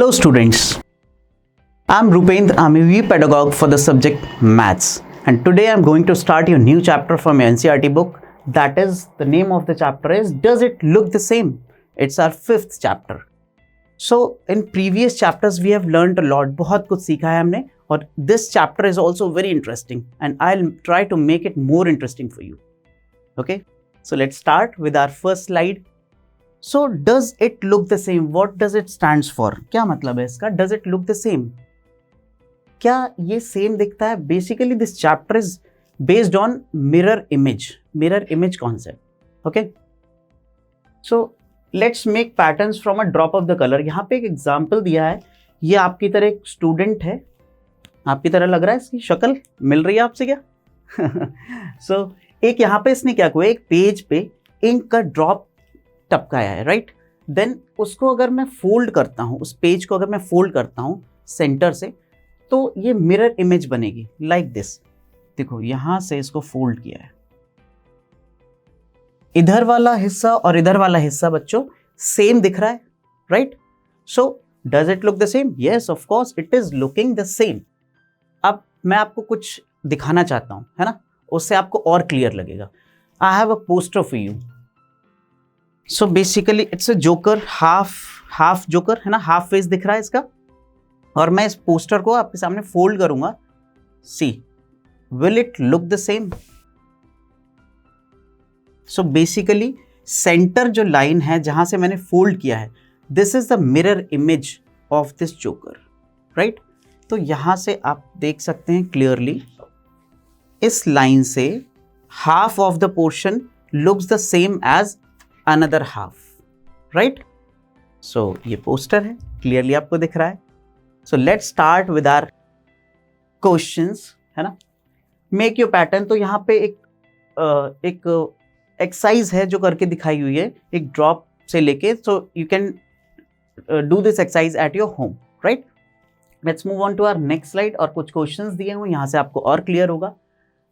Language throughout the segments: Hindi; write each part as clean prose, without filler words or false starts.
Hello students, I'm Rupendra, I'm a V pedagogue for the subject Maths, and today I'm going to start your new chapter from your NCERT book. That is, the name of the chapter is Does It Look the Same? It's our 5th chapter. So in previous chapters we have learned a lot, बहुत कुछ सीखा है हमने, और this chapter is also very interesting and I'll try to make it more interesting for you. Okay, so let's start with our first slide. So does it look the same? What does it stands for? क्या मतलब है इसका? Does it look the same? क्या ये सेम दिखता है? Basically this chapter is based on mirror image concept. Okay, so let's make patterns from a drop of the color. यहाँ पे एक एग्जाम्पल दिया है. ये आपकी तरह एक स्टूडेंट है, आपकी तरह लग रहा है, इसकी शक्ल मिल रही है आपसे क्या? So एक यहाँ पे इसने क्या किया, एक पेज पे इंक का ड्रॉप टपकाया है, राइट. देन उसको अगर मैं फोल्ड करता हूँ, उस पेज को अगर मैं फोल्ड करता हूँ सेंटर से, तो ये मिरर इमेज बनेगी लाइक दिस. देखो यहां से इसको फोल्ड किया है, इधर वाला हिस्सा और इधर वाला हिस्सा बच्चों सेम दिख रहा है, right. So does it look the same? Yes, of course it is looking the same. अब मैं आपको कुछ दिखाना चाहता हूं, है ना, उससे आपको और क्लियर लगेगा. I have a poster for you. So basically it's a joker, half joker है ना, हाफ फेस दिख रहा है इसका, और मैं इस पोस्टर को आपके सामने फोल्ड करूंगा. See, will it look the same? So basically centre जो लाइन है जहां से मैंने फोल्ड किया है, this is the mirror image of this joker, right. तो यहां से आप देख सकते हैं क्लियरली, इस लाइन से half of the portion looks the same as another half, right. So ये पोस्टर है, क्लियरली आपको दिख रहा है. So let's start with our questions, है ना. Make your pattern. तो यहाँ पे एक एक्सरसाइज है जो करके दिखाई हुई है, एक ड्रॉप से लेके. So you can do this exercise at your home, right. Let's move on to our next slide. और कुछ क्वेश्चंस दिए हुए, यहाँ से आपको और क्लियर होगा.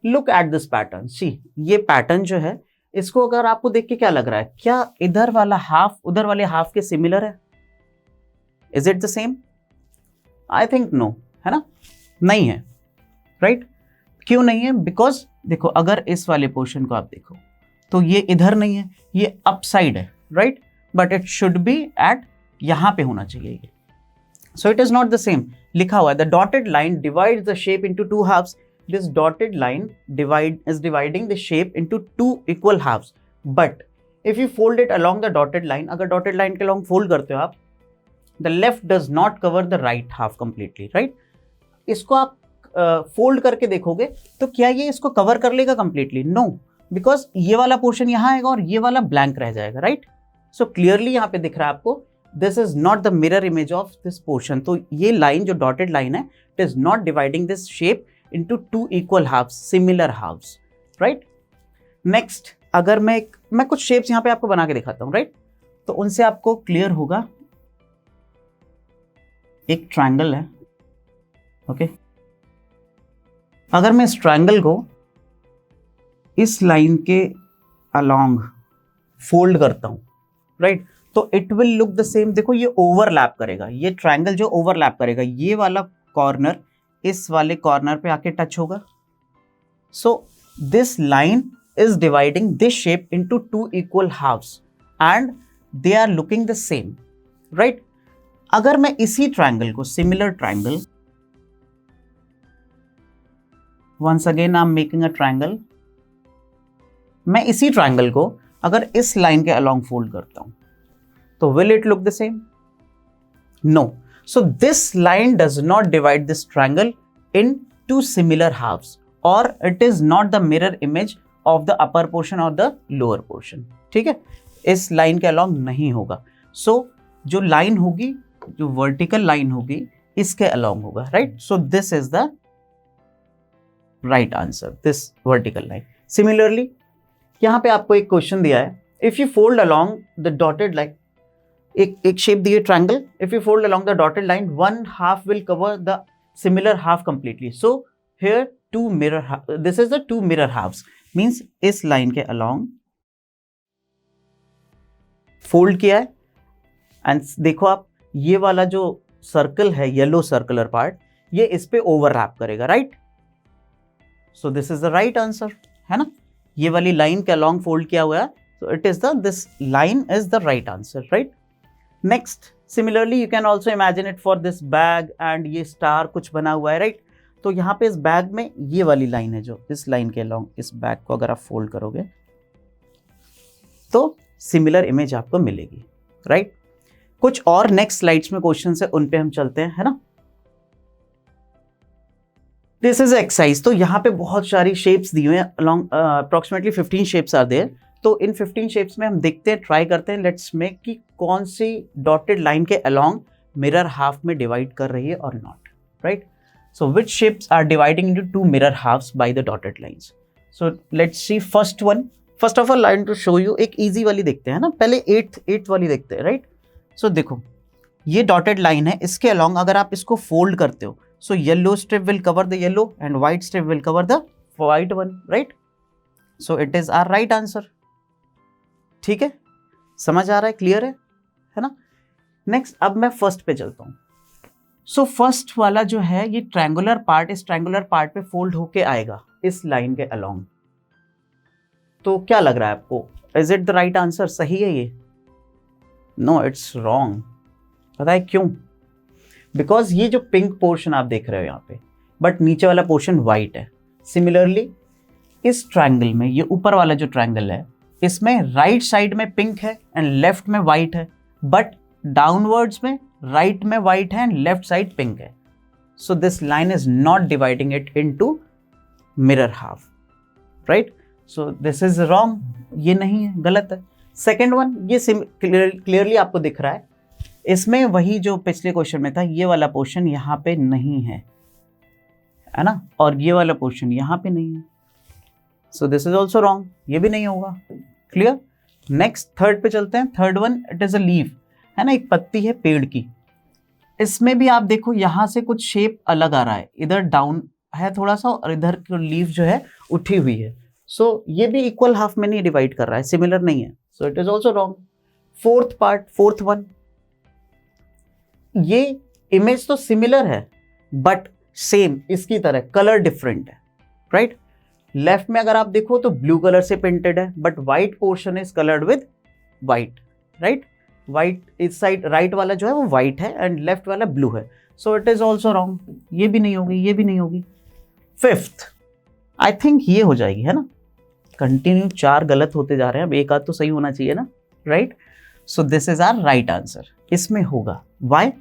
Look at this pattern. See, ये पैटर्न जो है, इसको अगर आपको देख के क्या लग रहा है, क्या इधर वाला हाफ उधर वाले हाफ के सिमिलर है? Is it the same? I think no, है ना, नहीं है, राइट. क्यों नहीं है? बिकॉज देखो, अगर इस वाले पोर्शन को आप देखो तो ये इधर नहीं है, ये अप साइड है, right. But it should be at यहां पे होना चाहिए ये. So it is not the same. लिखा हुआ है the dotted line divides the shape into two halves. This dotted line is dividing the shape into two equal halves. But if you fold it along the dotted line, अगर dotted line के along fold करते हो आप, the left does not cover the right half completely, right? इसको आप fold करके देखोगे तो क्या ये इसको cover कर लेगा completely? No, because ये वाला portion यहाँ आएगा और ये वाला blank रह जाएगा, right? So clearly यहाँ पे दिख रहा है आपको, this is not the mirror image of this portion. तो ये line जो dotted line है, it is not dividing this shape into two equal halves, similar halves, right. Next, अगर मैं कुछ shapes यहाँ पे आपको बना के दिखाता हूँ, right, तो उनसे आपको क्लियर होगा. एक ट्रायंगल है, ओके. अगर मैं इस ट्रायंगल को इस लाइन के अलोंग फोल्ड करता हूँ, राइट, तो it will look the same. देखो ये ओवरलैप करेगा, ये ट्रायंगल जो ओवरलैप करेगा, ये वाला कॉर्नर इस वाले कॉर्नर पे आके टच होगा. So this line is dividing this shape into two equal halves and they are looking the same, right. अगर मैं इसी ट्रायंगल को, similar triangle, once again I am making a triangle, मैं इसी ट्रायंगल को अगर इस लाइन के अलोंग फोल्ड करता हूं, तो will it look the same? No. So this line does not divide this triangle in two similar halves, or it is not the mirror image of the upper portion or the lower portion. ठीक है, इस लाइन के अलॉन्ग नहीं होगा. So जो लाइन होगी, जो वर्टिकल लाइन होगी, इसके अलॉन्ग होगा, right. So this is the right answer, this vertical line. Similarly, यहाँ पे आपको एक क्वेश्चन दिया है. If you fold along the dotted line, एक शेप दी है triangle. If you fold along the dotted line, one half will cover the similar half completely. So here two mirror, this is the two mirror halves, means इस लाइन के अलोंग फोल्ड किया है. एंड देखो आप, ये वाला जो सर्कल है, येलो सर्कुलर पार्ट, ये इस पे ओवरलैप करेगा, right? So this is the right answer, है ना? ये वाली लाइन के अलॉन्ग फोल्ड किया हुआ है, so it is this line is the right answer, right? Next, similarly you can also imagine it for this bag and ये स्टार कुछ बना हुआ है, right? तो यहाँ पे इस बैग में ये वाली लाइन है, जो इस लाइन के अलॉन्ग, इस बैग को अगर आप फोल्ड करोगे तो सिमिलर इमेज आपको मिलेगी, राइट? कुछ और नेक्स्ट स्लाइड्स में क्वेश्चन है, उन पे हम चलते हैं, है ना? This is exercise. तो यहाँ पे बहुत सारी शेप्स दी हुई हैं, along approximately 15 shapes are there. तो इन 15 शेप्स में हम देखते हैं, ट्राई करते हैं, लेट्स मेक कि कौन सी डॉटेड लाइन के अलॉन्ग मिरर हाफ में डिवाइड कर रही है और not, right? So which shapes are dividing into two mirror halves by the dotted lines? So let's see first one. First of all line to show you, एक इजी वाली देखते हैं ना, पहले एट वाली देखते हैं, राइट? सो देखो ये डॉटेड लाइन है, इसके अलॉन्ग अगर आप इसको फोल्ड करते हो, so yellow strip will cover the yellow and white strip will cover the white one, right? So it is our right answer. ठीक है, समझ आ रहा है, क्लियर है ना? नेक्स्ट अब मैं फर्स्ट पे चलता हूँ। सो फर्स्ट वाला जो है ये ट्रायंगुलर पार्ट, इस ट्रायंगुलर पार्ट पे फोल्ड होके आएगा इस लाइन के अलॉन्ग। तो क्या लग रहा है आपको, is it the right answer? सही है ये? No, it's wrong. पता है क्यों? बिकॉज ये जो पिंक पोर्शन आप देख रहे हो यहाँ पे, बट नीचे वाला पोर्शन वाइट है। सिमिलरली इस ट्रायंगल में, ये ऊपर वाला जो ट्रायंगल है, इसमें राइट साइड में पिंक है एंड लेफ्ट में वाइट है, बट डाउनवर्ड्स में राइट में वाइट है एंड लेफ्ट साइड पिंक है। सो this line is not dividing it into mirror half, right? So this is wrong, ये नहीं है, गलत है। सेकेंड वन, ये क्लियरली आपको दिख रहा है, इसमें वही जो पिछले क्वेश्चन में था, ये वाला पोर्शन यहाँ पे नहीं है ना, और ये वाला पोर्शन यहाँ पे नहीं है। सो दिस इज ऑल्सो रॉन्ग, ये भी नहीं होगा। क्लियर? नेक्स्ट थर्ड पे चलते हैं। Third one, it is a leaf, है ना, एक पत्ती है पेड़ की। इसमें भी आप देखो यहाँ से कुछ शेप अलग आ रहा है, इधर डाउन है थोड़ा सा और इधर लीफ जो है उठी हुई है। सो ये भी इक्वल हाफ में नहीं डिवाइड कर रहा है, सिमिलर नहीं है। सो it is also wrong. Fourth part, fourth one, ये इमेज तो सिमिलर है बट सेम इसकी तरह, कलर डिफरेंट है, राइट? लेफ्ट में अगर आप देखो तो ब्लू कलर से पेंटेड है, but white portion is coloured with white, right? White इस साइड, राइट वाला जो है वो व्हाइट है एंड लेफ्ट वाला ब्लू है। सो इट इज ऑल्सो रॉन्ग, ये भी नहीं होगी, ये भी नहीं होगी। फिफ्थ, आई थिंक ये हो जाएगी, है ना? कंटिन्यू 4 गलत होते जा रहे हैं, अब एक आध तो सही होना चाहिए ना, right? So this is our right answer. इसमें होगा why,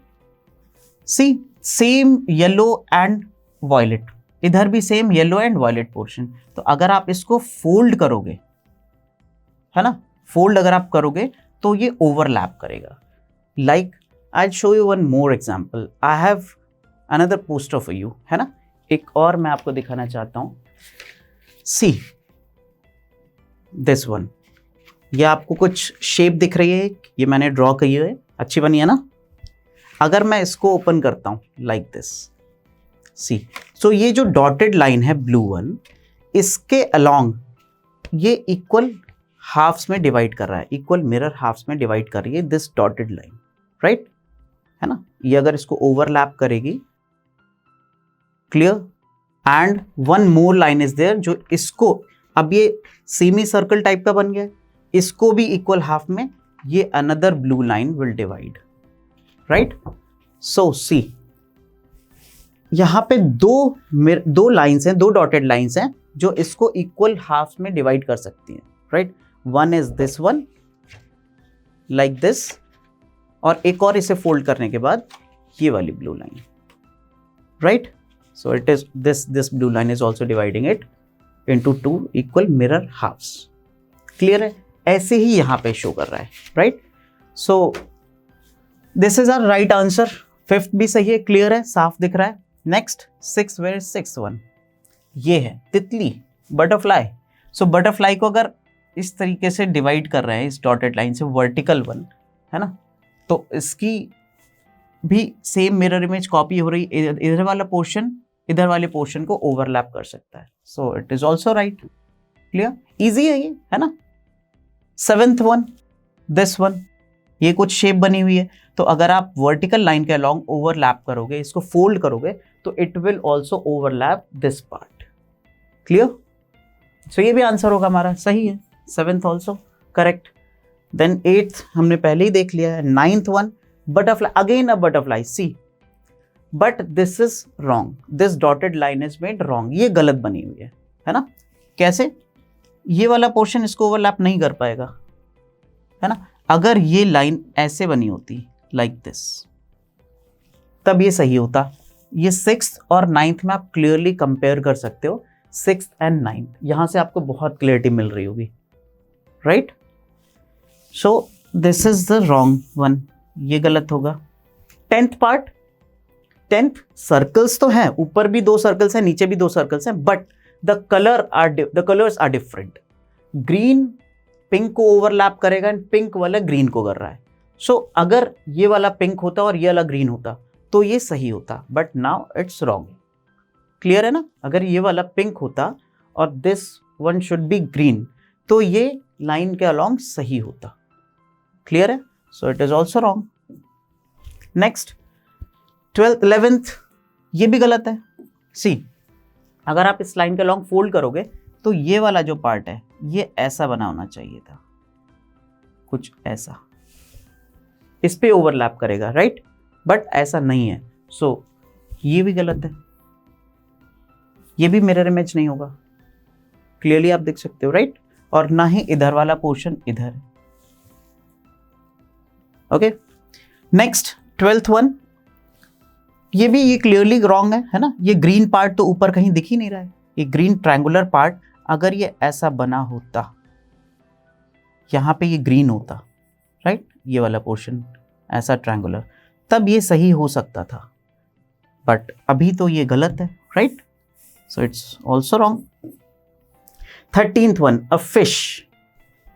see same yellow and violet, इधर भी same yellow and violet portion. तो अगर आप इसको फोल्ड करोगे, है ना, फोल्ड अगर आप करोगे तो ये ओवरलैप करेगा। Like I show you one more example, I have another poster for you, है ना? एक और मैं आपको दिखाना चाहता हूं। सी दिस वन, ये आपको कुछ शेप दिख रही है, ये मैंने ड्रॉ की है, अच्छी बनी है ना? अगर मैं इसको ओपन करता हूं लाइक दिस, सी, सो ये जो डॉटेड लाइन है ब्लू वन, इसके अलॉन्ग ये इक्वल हाफ्स में डिवाइड कर रहा है, इक्वल मिरर हाफ्स में डिवाइड कर रही है दिस डॉटेड लाइन, राइट? है ना? ये अगर इसको ओवरलैप करेगी, clear? And one more line is there जो इसको, अब ये सेमी सर्कल टाइप का बन गया, इसको भी इक्वल हाफ में ये another blue line will divide, right? So see, यहां पे दो लाइंस हैं, दो डॉटेड लाइंस हैं जो इसको इक्वल हाफ में डिवाइड कर सकती हैं, right? One is this one like this, और एक और इसे फोल्ड करने के बाद ये वाली blue line, right? So it is this blue line is also dividing it into 2 equal mirror halves. Clear है? ऐसे ही यहां पे शो कर रहा है, right? So this is our right answer. Fifth भी सही है, क्लियर है, साफ दिख रहा है। Next six, where six one, ये है तितली, बटरफ्लाई। सो बटरफ्लाई को अगर इस तरीके से डिवाइड कर रहे हैं इस डॉटेड लाइन से, वर्टिकल वन, है ना, तो इसकी भी सेम मिरर इमेज कॉपी हो रही, इधर वाला पोर्शन इधर वाले पोर्शन को ओवरलैप कर सकता है। सो it is also right. Clear? Easy है ये, है ना? सेवेंथ वन, दिस वन, ये कुछ शेप बनी हुई है, तो अगर आप वर्टिकल लाइन के अलॉन्ग ओवरलैप करोगे, इसको फोल्ड करोगे, तो it will also overlap this part. Clear? So ये भी आंसर होगा हमारा, सही है। 7th also correct. Then 8th हमने पहले ही देख लिया है। 9th one, butterfly, again a butterfly, see but this is wrong, this dotted line is made wrong, ये गलत बनी हुई है ना? कैसे? ये वाला पोर्शन इसको ओवरलैप नहीं कर पाएगा, है ना? अगर ये लाइन ऐसे बनी होती लाइक दिस, तब ये सही होता। ये 6th और 9th में आप क्लियरली कंपेयर कर सकते हो, 6th एंड 9th, यहां से आपको बहुत क्लियरिटी मिल रही होगी, right? So this is the wrong one, ये गलत होगा। 10th पार्ट, 10th सर्कल्स तो हैं, ऊपर भी 2 सर्कल्स हैं, नीचे भी 2 सर्कल्स हैं, but the colours are different. Green pink को ओवरलैप करेगा एंड पिंक वाला ग्रीन को कर रहा है। सो अगर ये वाला पिंक होता और ये वाला ग्रीन होता तो ये सही होता, but now it's wrong. Clear है ना? अगर ये वाला पिंक होता और this one should be green, तो ये लाइन के अलॉन्ग सही होता। क्लियर है? सो it is also wrong. Next 12th 11th, ये भी गलत है। सी, अगर आप इस लाइन के अलॉन्ग फोल्ड करोगे तो ये वाला जो पार्ट है ये ऐसा बना होना चाहिए था, कुछ ऐसा, इस पे ओवरलैप करेगा, राइट? बट ऐसा नहीं है, सो ये भी गलत है। ये भी मिरर इमेज नहीं होगा, क्लियरली आप देख सकते हो, राइट? और ना ही इधर वाला पोर्शन इधर है। ओके, नेक्स्ट 12th वन, ये क्लियरली रॉन्ग है ना? ये ग्रीन पार्ट तो ऊपर कहीं दिख ही नहीं रहा है। ये ग्रीन ट्रायंगुलर पार्ट अगर ये ऐसा बना होता, यहां पे ये ग्रीन होता, राइट? ये वाला पोर्शन ऐसा ट्रायंगुलर, तब ये सही हो सकता था, बट अभी तो ये गलत है, right? So it's also wrong. 13th one, a fish,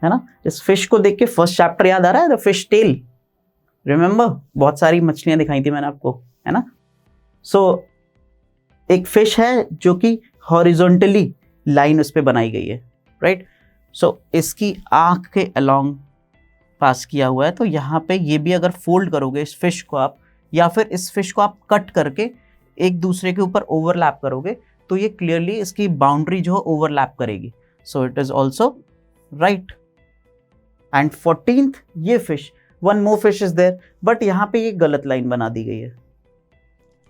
है ना? इस फिश को देख के फर्स्ट चैप्टर याद आ रहा है, द फिश टेल, रिमेंबर? बहुत सारी मछलियां दिखाई थी मैंने आपको, है ना? सो एक फिश है जो कि हॉरिजॉन्टली लाइन उस पे बनाई गई है, राइट? सो इसकी आंख के अलोंग पास किया हुआ है, तो यहाँ पे ये भी अगर फोल्ड करोगे इस फिश को आप, या फिर इस फिश को आप कट करके एक दूसरे के ऊपर ओवरलैप करोगे, तो ये क्लियरली इसकी बाउंड्री जो है ओवरलैप करेगी। So it is also right. And 14th, ये fish, one more fish is there, but यहाँ पे ये गलत लाइन बना दी गई है।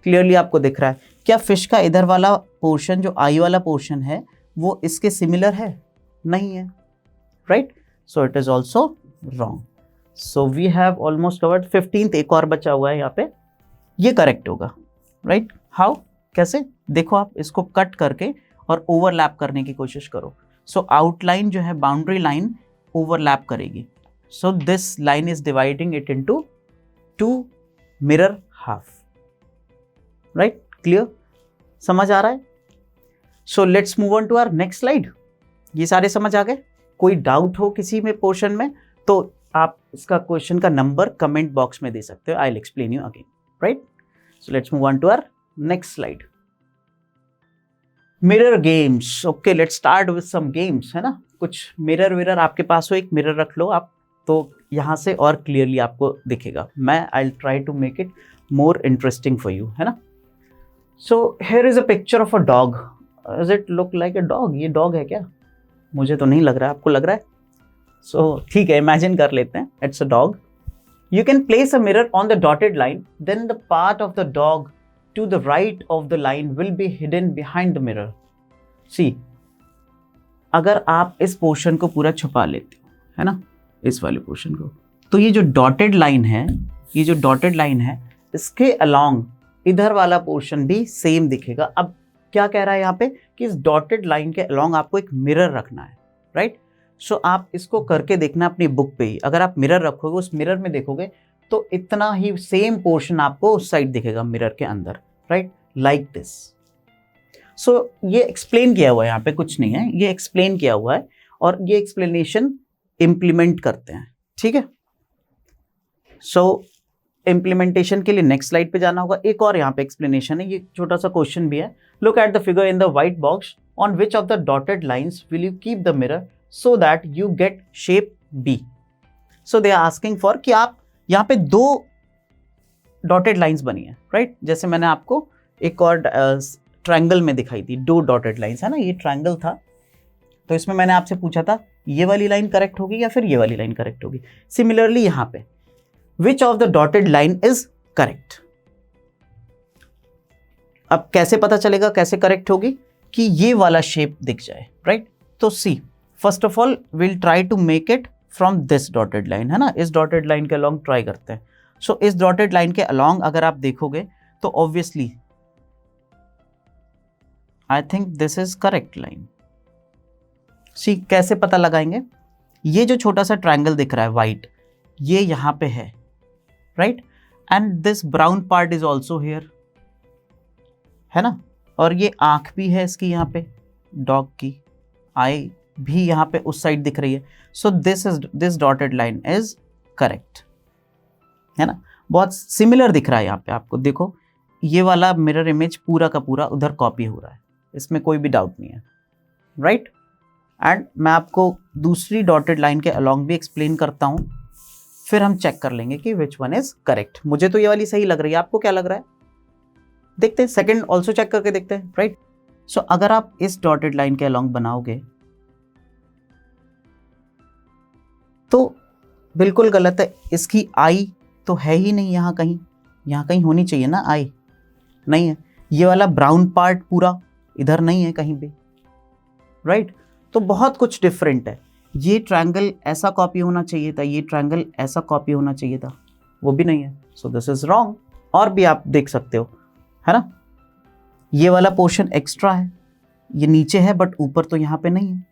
क्लियरली आपको दिख रहा है क्या फिश का इधर वाला पोर्शन, जो आई वाला पोर्शन है, वो इसके सिमिलर है? नहीं है, right? So it is also wrong. So we have almost covered. 15th एक और बचा हुआ है यहाँ पे, ये करेक्ट होगा, राइट? हाउ, कैसे? देखो आप इसको कट करके और ओवरलैप करने की कोशिश करो। सो आउटलाइन जो है, बाउंड्री लाइन ओवरलैप करेगी। So this line is dividing it into 2 mirror half, right? Clear? समझ आ रहा है? So let's move on to our next slide. ये सारे समझ आ गए? कोई डाउट हो किसी में पोर्शन में, तो आप इसका क्वेश्चन का नंबर कमेंट बॉक्स में दे सकते हो। I will explain you again, right? So let's move on to our next slide. Mirror games. Okay, let's start with some games, है ना? कुछ मिरर विरर आपके पास हो, एक मिरर रख लो आप, तो यहाँ से और क्लियरली आपको दिखेगा। मैं I will try to make it more interesting for you, है ना? So here is a picture of a dog. Does it look like a dog? ये डॉग है क्या? मुझे तो नहीं लग रहा है, आपको लग रहा है? सो ठीक है, इमेजिन कर लेते हैं, it's a dog. You can place a mirror on the dotted line, then the part of the dog to the right of the line will be hidden behind the mirror. See, अगर आप इस पोर्शन को पूरा छुपा लेते हो, है ना, इस वाले पोर्शन को, तो ये जो डॉटेड लाइन है, ये जो डॉटेड लाइन है, इसके अलोंग इधर वाला पोर्शन भी सेम दिखेगा। अब क्या कह रहा है यहाँ पे कि इस डॉटेड लाइन के अलोंग आपको एक मिरर रखना है, राइट? सो आप इसको करके देखना अपनी बुक पे ही। अगर आप मिरर रखोगे, उस मिरर में देखोगे, तो इतना ही सेम पोर्शन आपको उस साइड दिखेगा मिरर के अंदर, राइट? Like this. सो ये एक्सप्लेन किया हुआ है, यहाँ पे कुछ नहीं है, ये एक्सप्लेन किया हुआ है, और ये एक्सप्लेनेशन इम्प्लीमेंट करते हैं, ठीक है? सो इम्प्लीमेंटेशन के लिए नेक्स्ट स्लाइड पे जाना होगा। एक और यहाँ पे एक्सप्लेनेशन है, ये छोटा सा क्वेश्चन भी है। Look at the figure in the white box, on which of the dotted lines will you keep the mirror so that you get shape B. So they are asking for कि आप यहाँ पे 2 डॉटेड लाइंस बनी है, राइट? जैसे मैंने आपको एक और ट्रायंगल में दिखाई थी, 2 डॉटेड लाइंस, है ना? ये ट्रायंगल था, तो इसमें मैंने आपसे पूछा था ये वाली लाइन करेक्ट होगी या फिर ये वाली लाइन करेक्ट होगी। सिमिलरली यहाँ पे which of the dotted line is correct. अब कैसे पता चलेगा कैसे करेक्ट होगी? कि ये वाला शेप दिख जाए, राइट? तो see, first of all will try to make it from this dotted line, है ना? इस डॉटेड लाइन के अलोंग ट्राई करते हैं। सो इस डॉटेड लाइन के अलोंग अगर आप देखोगे तो obviously I think this is correct line. See, कैसे पता लगाएंगे? ये जो छोटा सा ट्रायंगल दिख रहा है वाइट, ये यहां पे है, right? And this brown part is also here, है ना? और ये आंख भी है इसकी, यहाँ पे डॉग की आई भी यहाँ पे उस साइड दिख रही है। So this dotted line is correct, है ना? बहुत सिमिलर दिख रहा है यहाँ पे आपको। देखो ये वाला मिरर इमेज पूरा का पूरा उधर कॉपी हो रहा है, इसमें कोई भी डाउट नहीं है, राइट? एंड मैं आपको दूसरी डॉटेड लाइन के अलोंग भी एक्सप्लेन करता हूँ, फिर हम चेक कर लेंगे कि विच वन इज करेक्ट। मुझे तो ये वाली सही लग रही है, आपको क्या लग रहा है? देखते हैं, सेकंड ऑल्सो चेक करके देखते हैं, राइट? सो अगर आप इस डॉटेड लाइन के अलोंग बनाओगे तो बिल्कुल गलत है। इसकी आई तो है ही नहीं, यहाँ कहीं होनी चाहिए ना आई, नहीं है। ये वाला ब्राउन पार्ट पूरा इधर नहीं है कहीं भी, राइट? तो बहुत कुछ डिफरेंट है। ये ट्रायंगल ऐसा कॉपी होना चाहिए था, ये ट्रायंगल ऐसा कॉपी होना चाहिए था, वो भी नहीं है। सो दिस इज रॉन्ग। और भी आप देख सकते हो, है ना? ये वाला पोर्शन एक्स्ट्रा है, ये नीचे है बट ऊपर तो यहाँ पे नहीं है।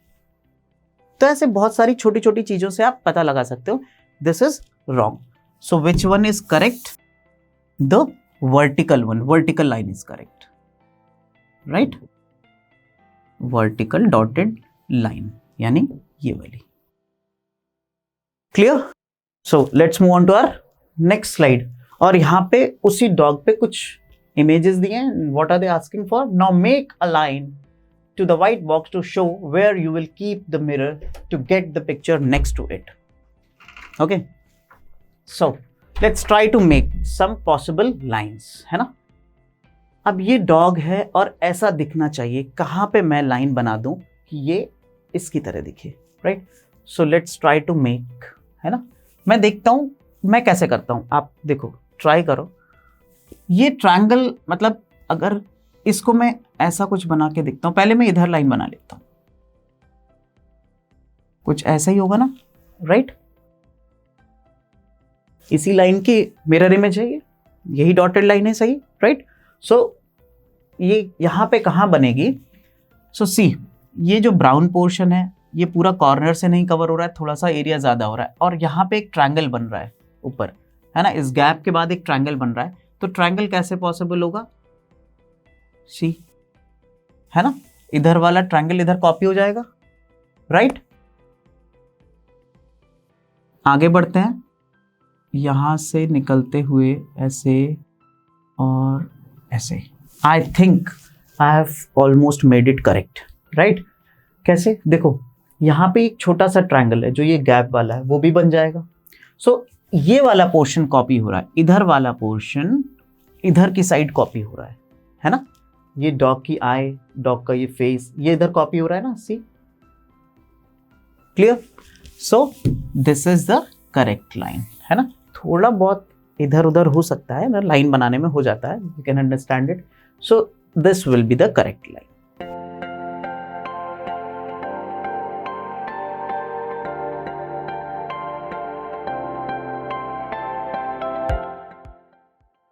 तो ऐसे बहुत सारी छोटी छोटी चीजों से आप पता लगा सकते हो this is wrong. So which one is correct? The vertical one, vertical line is correct, right? Vertical dotted line यानी ये वाली। Clear? So let's move on to our next slide. और यहां पे उसी डॉग पे कुछ इमेजेस दिए हैं। What are they asking for? Now make a line to the white box to show where you will keep the mirror to get the picture next to it. Okay, so let's try to make some possible lines, है ना? अब ये डॉग है और ऐसा दिखना चाहिए। कहाँ पे मैं लाइन बना दूं कि ये इसकी तरह दिखे, right? So let's try to make, है ना? मैं देखता हूं मैं कैसे करता हूं, आप देखो, ट्राई करो। ये ट्रायंगल, मतलब अगर इसको मैं ऐसा कुछ बना के देखता हूं, पहले मैं इधर लाइन बना लेता हूं, कुछ ऐसा ही होगा ना, राइट? इसी लाइन की मिरर इमेज है ये, यही डॉटेड लाइन है, सही, राइट? सो ये यहां पे कहां बनेगी? सो सी, ये जो ब्राउन पोर्शन है ये पूरा कॉर्नर से नहीं कवर हो रहा है, थोड़ा सा एरिया ज्यादा हो रहा है, और यहाँ पे एक ट्रायंगल बन रहा है ऊपर, है ना? इस गैप के बाद एक ट्रायंगल बन रहा है। तो ट्रायंगल कैसे पॉसिबल होगा? सी, है ना? इधर वाला ट्रायंगल इधर कॉपी हो जाएगा, राइट? आगे बढ़ते हैं, यहां से निकलते हुए ऐसे और ऐसे। I think I have almost made it correct, right? कैसे? देखो यहां पे एक छोटा सा ट्रायंगल है जो ये गैप वाला है, वो भी बन जाएगा। सो ये वाला पोर्शन कॉपी हो रहा है, इधर वाला पोर्शन इधर की साइड कॉपी हो रहा है ना? ये डॉग की आई, डॉग का ये फेस, ये इधर कॉपी हो रहा है ना, see? Clear? So this is the correct line, है ना? थोड़ा बहुत इधर उधर हो सकता है ना, लाइन बनाने में हो जाता है, you can understand it. So this will be the correct line.